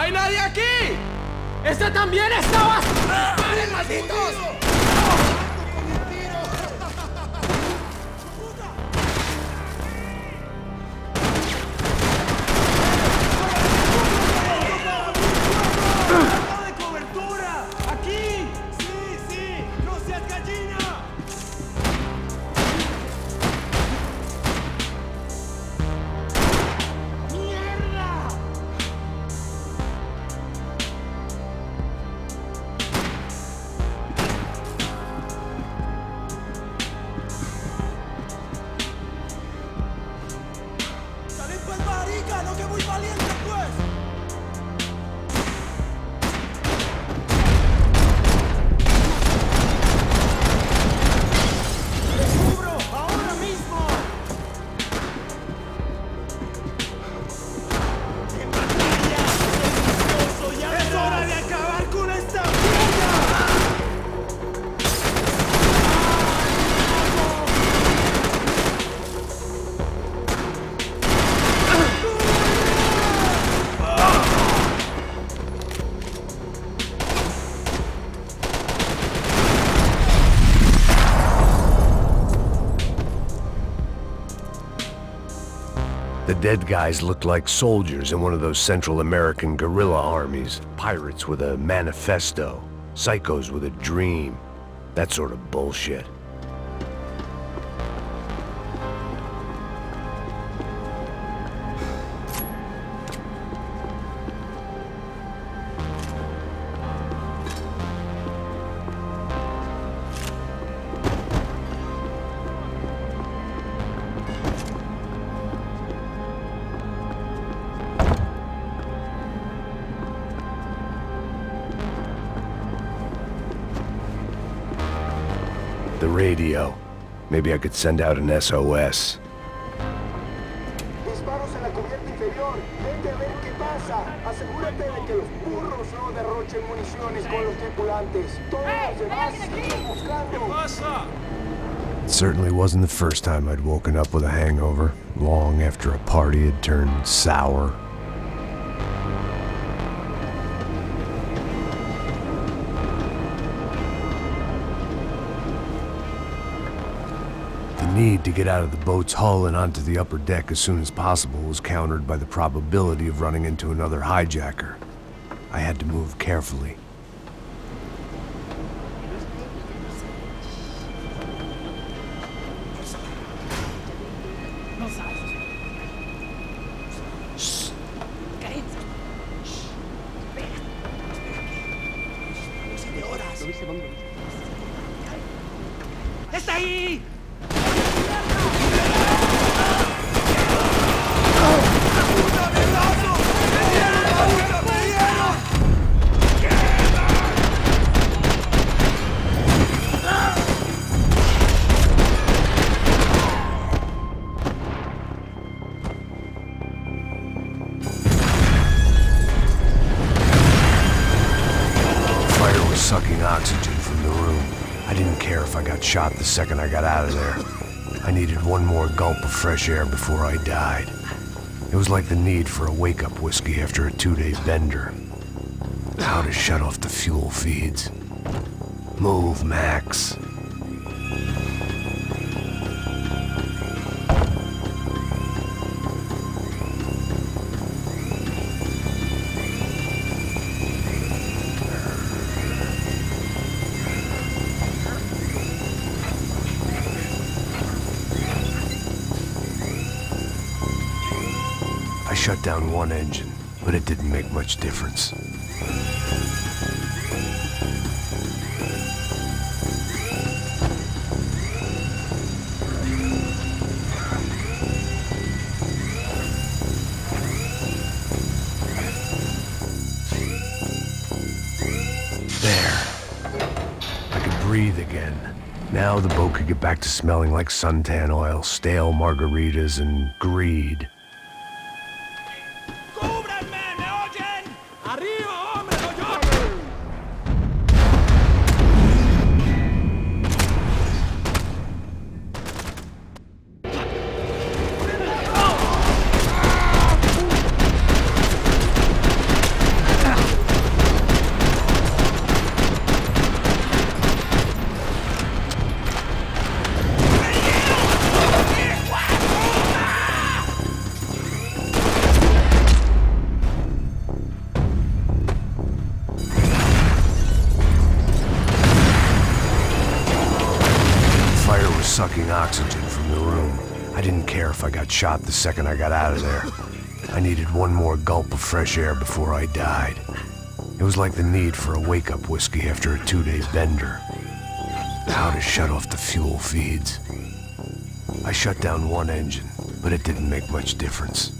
hay nadie aquí! ¡Este también estaba! ¡Paren, malditos! The dead guys looked like soldiers in one of those Central American guerrilla armies. Pirates with a manifesto. Psychos with a dream. That sort of bullshit. The radio. Maybe I could send out an SOS. Disparos en la cubierta inferior. Vete a ver qué pasa. Asegúrate de que los burros no derrochen municiones con los tripulantes. Todos los demás siguen buscando. It certainly wasn't the first time I'd woken up with a hangover, long after a party had turned sour. The need to get out of the boat's hull and onto the upper deck as soon as possible was countered by the probability of running into another hijacker. I had to move carefully. ¡Está ahí! Sucking oxygen from the room. I didn't care if I got shot the second I got out of there. I needed one more gulp of fresh air before I died. It was like the need for a wake-up whiskey after a 2-day bender. How to shut off the fuel feeds. Move, Max. I shut down one engine, but it didn't make much difference. There. I could breathe again. Now the boat could get back to smelling like suntan oil, stale margaritas, and greed. oxygen from the room. I didn't care if I got shot the second I got out of there. I needed one more gulp of fresh air before I died. It was like the need for a wake-up whiskey after a 2-day bender. How to shut off the fuel feeds. I shut down one engine, but it didn't make much difference.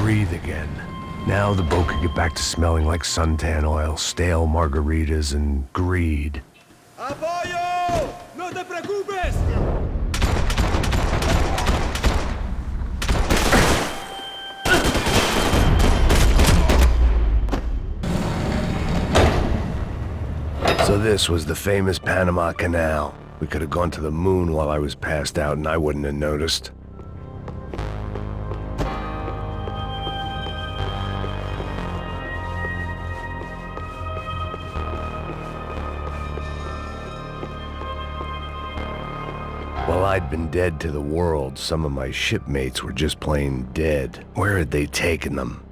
Breathe again. Now the boat could get back to smelling like suntan oil, stale margaritas, and greed. ¡Apoyo! ¡No te preocupes! So this was the famous Panama Canal. We could have gone to the moon while I was passed out and I wouldn't have noticed. While I'd been dead to the world, some of my shipmates were just plain dead. Where had they taken them?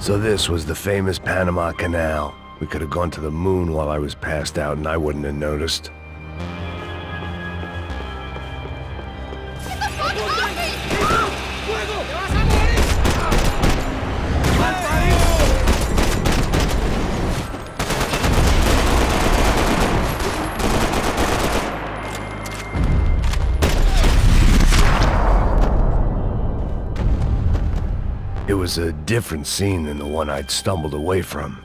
So this was the famous Panama Canal. We could have gone to the moon while I was passed out and I wouldn't have noticed. It was a different scene than the one I'd stumbled away from.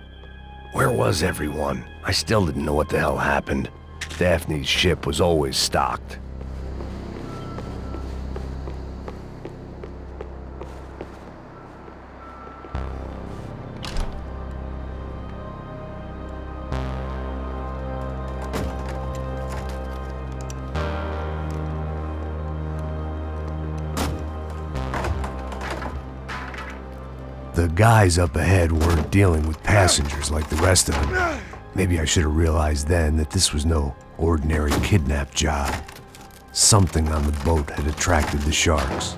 Where was everyone? I still didn't know what the hell happened. Daphne's ship was always stocked. The guys up ahead weren't dealing with passengers like the rest of them. Maybe I should have realized then that this was no ordinary kidnap job. Something on the boat had attracted the sharks.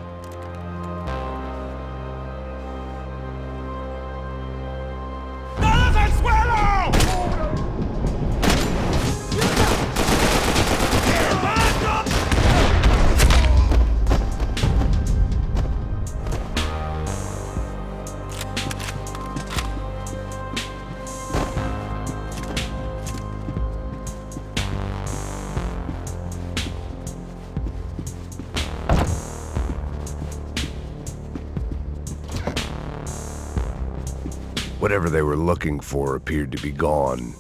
Whatever they were looking for appeared to be gone.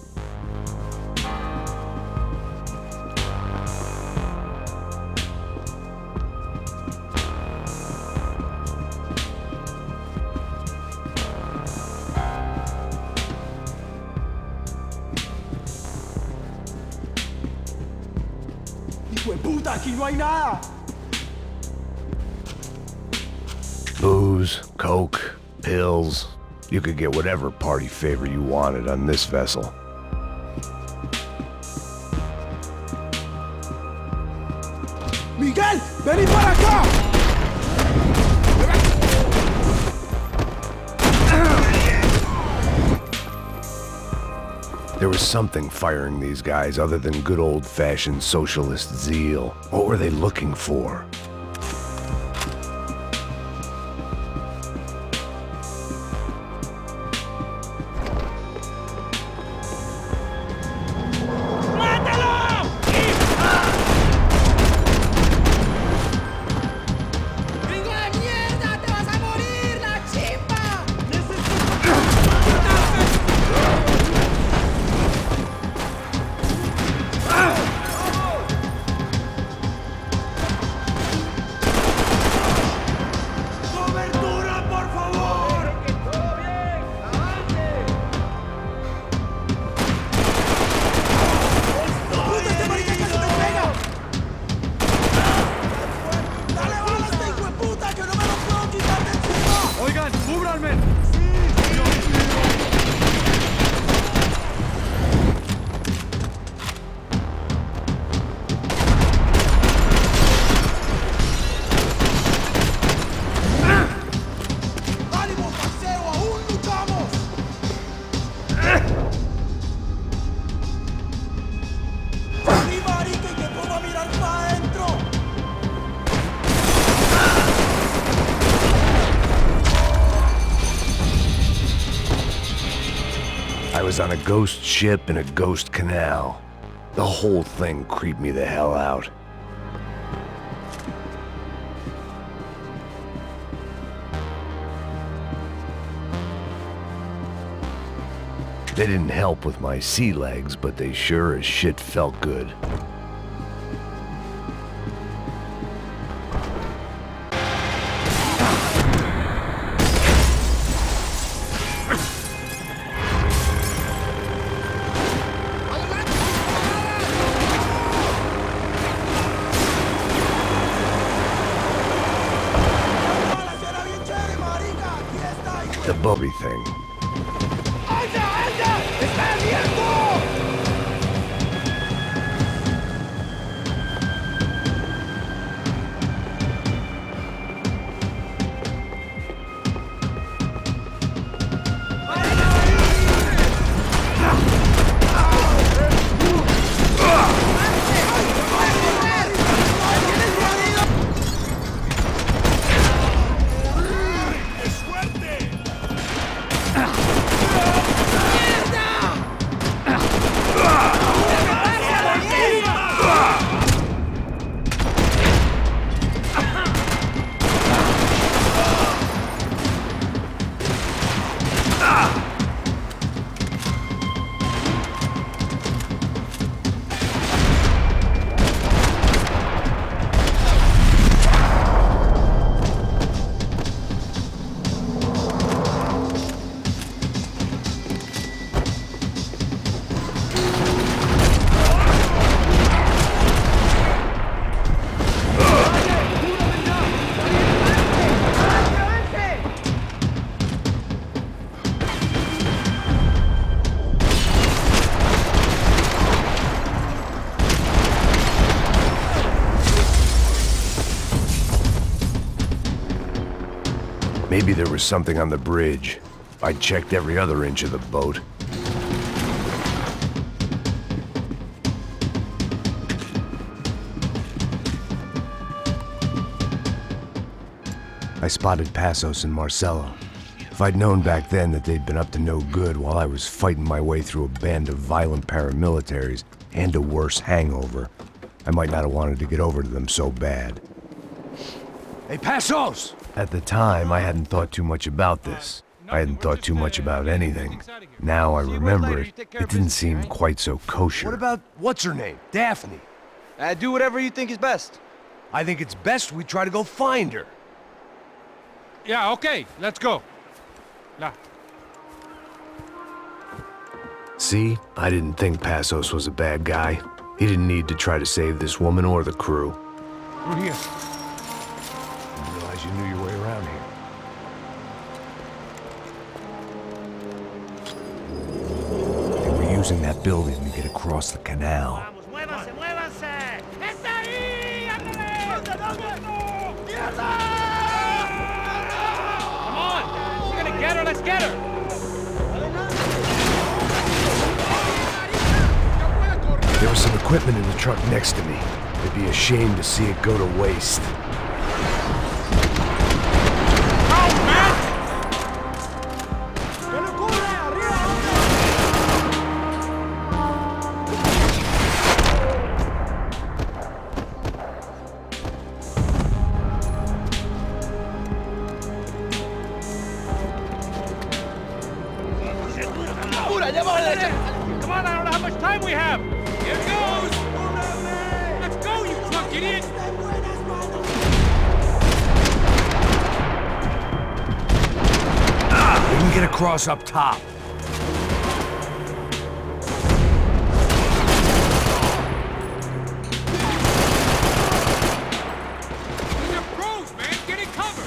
¡Hijo de puta! ¡Aquí no hay nada! Booze, coke, pills. You could get whatever party favor you wanted on this vessel. ¡Miguel! ¡Vení para acá! There was something firing these guys other than good old-fashioned socialist zeal. What were they looking for? was on a ghost ship in a ghost canal. The whole thing creeped me the hell out. They didn't help with my sea legs, but they sure as shit felt good. The Bobby thing. Maybe there was something on the bridge. I checked every other inch of the boat. I spotted Passos and Marcelo. If I'd known back then that they'd been up to no good while I was fighting my way through a band of violent paramilitaries and a worse hangover, I might not have wanted to get over to them so bad. Hey, Passos! At the time, I hadn't thought too much about this. I hadn't thought too much about anything. Now I remember it, it didn't seem quite so kosher. What about, what's her name? Daphne. Do whatever you think is best. I think it's best we try to go find her. Yeah, okay, let's go. Yeah. See? I didn't think Passos was a bad guy. He didn't need to try to save this woman or the crew. Through here. Didn't realize you knew your way around here. They were using that building to get across the canal. ¡Muévanse, muévanse! ¡Está ahí! Come on! We're gonna get her, let's get her! There was some equipment in the truck next to me. It'd be a shame to see it go to waste. Come on, I don't know how much time we have! Here it goes! Let's go, you drunk idiot! We can get across up top. You're pros, man! Get in cover!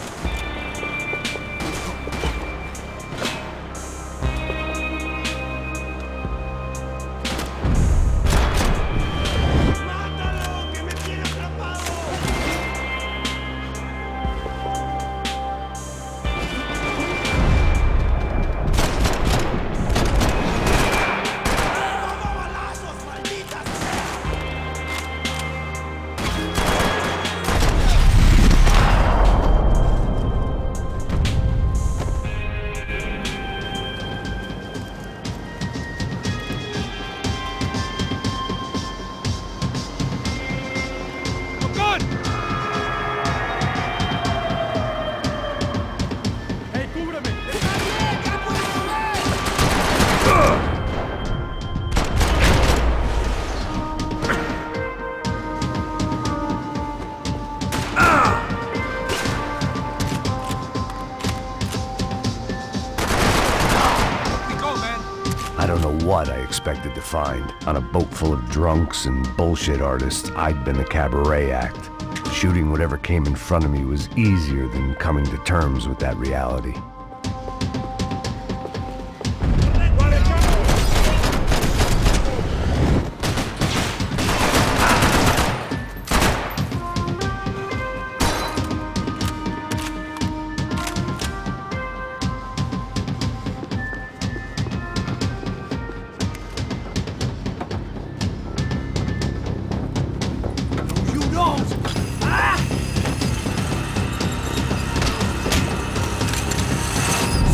expected to find. On a boat full of drunks and bullshit artists, I'd been a cabaret act. Shooting whatever came in front of me was easier than coming to terms with that reality.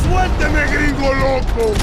¡Suélteme, gringo loco!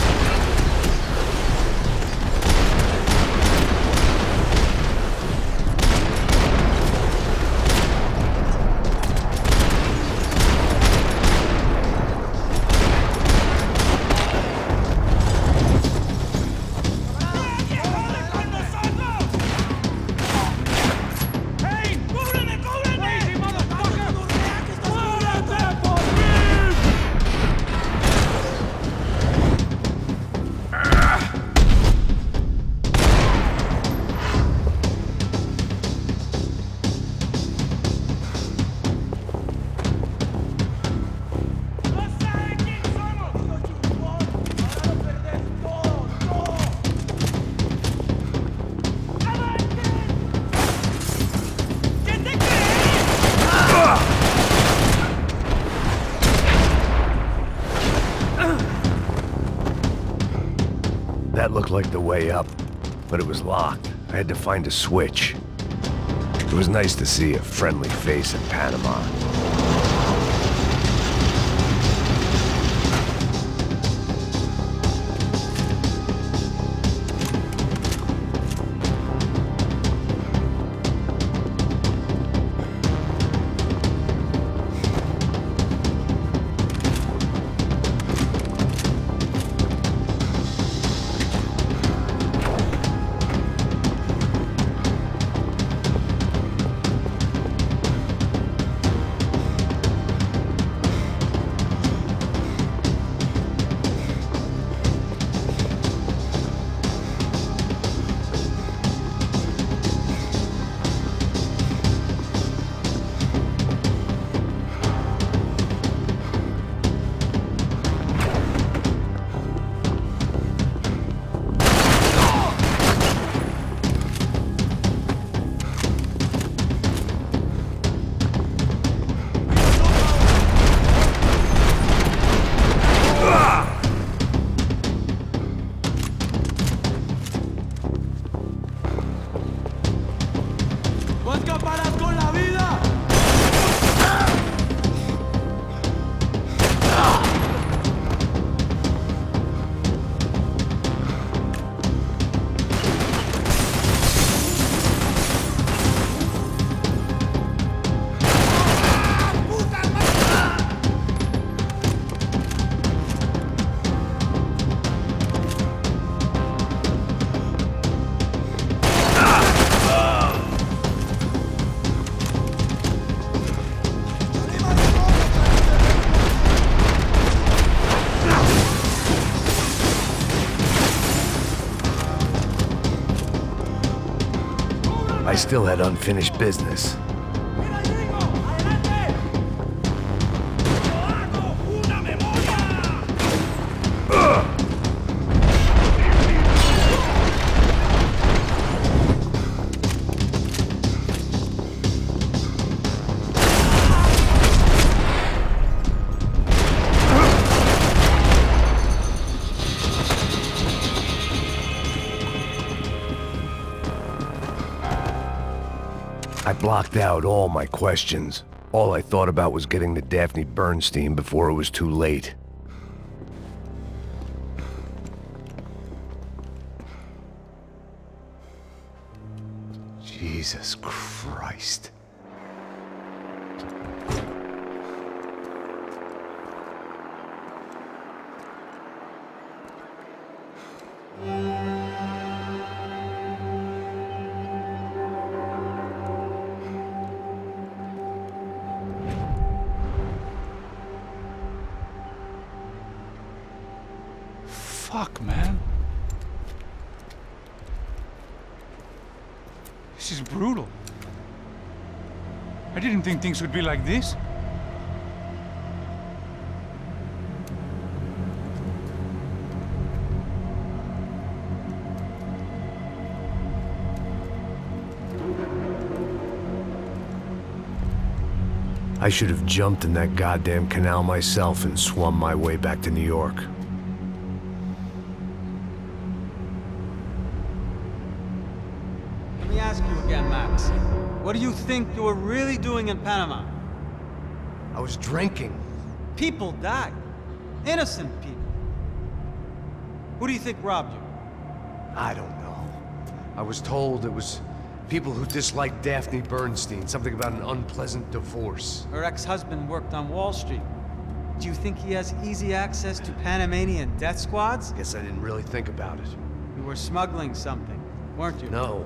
That looked like the way up, but it was locked. I had to find a switch. It was nice to see a friendly face in Panama. I still had unfinished business. I blocked out all my questions. All I thought about was getting to Daphne Bernstein before it was too late. Jesus Christ. Fuck, man. is brutal. I didn't think things would be like this. I should have jumped in that goddamn canal myself and swum my way back to New York. Let me ask you again, Max. What do you think you were really doing in Panama? I was drinking. People died. Innocent people. Who do you think robbed you? I don't know. I was told it was people who disliked Daphne Bernstein, something about an unpleasant divorce. Her ex-husband worked on Wall Street. Do you think he has easy access to Panamanian death squads? Guess I didn't really think about it. You were smuggling something, weren't you? No.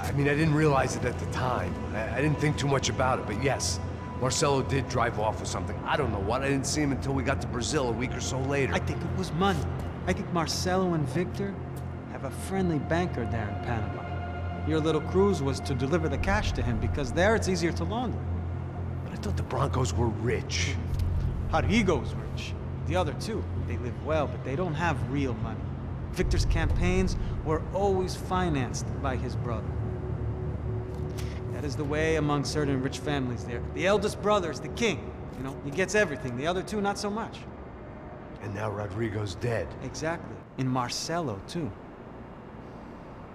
I mean, I didn't realize it at the time. I didn't think too much about it, but yes, Marcelo did drive off with something. I don't know what. I didn't see him until we got to Brazil a week or so later. I think it was money. I think Marcelo and Victor have a friendly banker there in Panama. Your little cruise was to deliver the cash to him because there it's easier to launder. But I thought the Broncos were rich. Rodrigo's rich. The other two, they live well, but they don't have real money. Victor's campaigns were always financed by his brother. That is the way among certain rich families there. The eldest brother is the king. You know, he gets everything. The other two, not so much. And now Rodrigo's dead. Exactly. And Marcelo, too.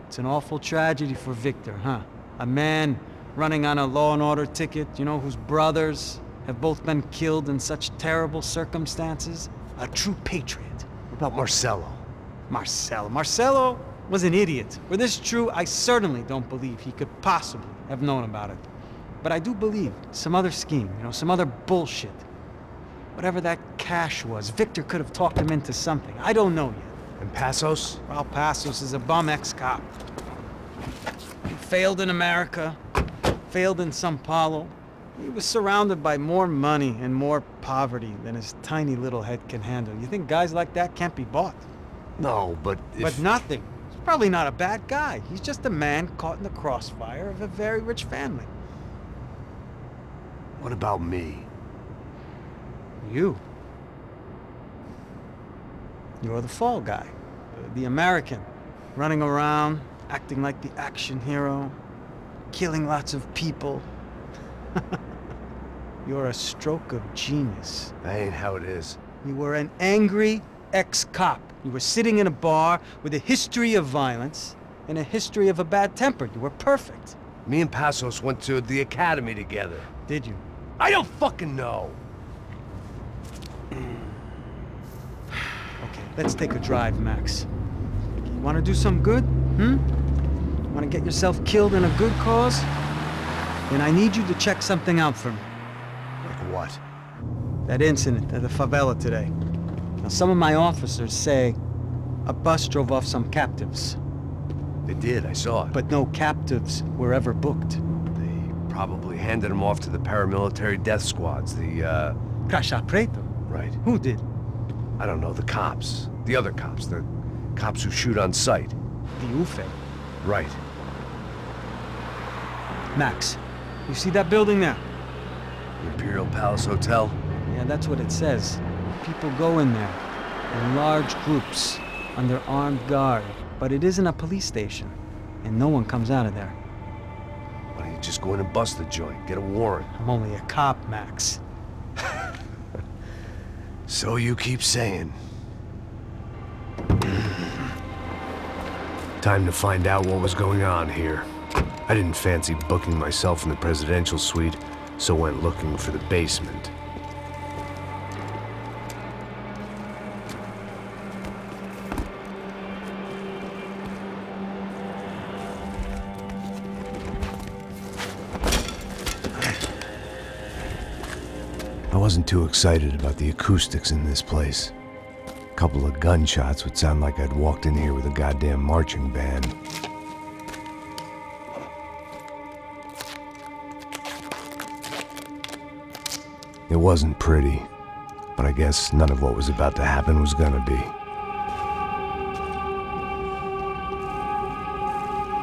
It's an awful tragedy for Victor, huh? A man running on a law and order ticket, you know, whose brothers have both been killed in such terrible circumstances. A true patriot. What about Marcelo? Marcelo was an idiot. Were this true, I certainly don't believe he could possibly have known about it. But I do believe some other scheme, you know, some other bullshit. Whatever that cash was, Victor could have talked him into something. I don't know yet. And Passos? Well, Passos is a bum ex-cop. He failed in America, failed in São Paulo. He was surrounded by more money and more poverty than his tiny little head can handle. You think guys like that can't be bought? No, but But nothing. He's probably not a bad guy. He's just a man caught in the crossfire of a very rich family. What about me? You. You're the fall guy. The American. Running around, acting like the action hero. Killing lots of people. You're a stroke of genius. That ain't how it is. You were an angry ex-cop. You were sitting in a bar with a history of violence and a history of a bad temper. You were perfect. Me and Passos went to the academy together. Did you? I don't fucking know. Okay, let's take a drive, Max. You want to do some good? Want to get yourself killed in a good cause? Then I need you to check something out for me. Like what? That incident at the favela today. Now, some of my officers say a bus drove off some captives. They did, I saw it. But no captives were ever booked. They probably handed them off to the paramilitary death squads, the, Caixa Preto? Right. Who did? I don't know, the cops. The other cops, the cops who shoot on sight. The UFE. Right. Max, you see that building there? The Imperial Palace Hotel? Yeah, that's what it says. People go in there, in large groups, under armed guard. But it isn't a police station, and no one comes out of there. Why don't you just go in and bust the joint, get a warrant? I'm only a cop, Max. So you keep saying. Time to find out what was going on here. I didn't fancy booking myself in the presidential suite, so went looking for the basement. I wasn't too excited about the acoustics in this place. A couple of gunshots would sound like I'd walked in here with a goddamn marching band. It wasn't pretty, but I guess none of what was about to happen was gonna be.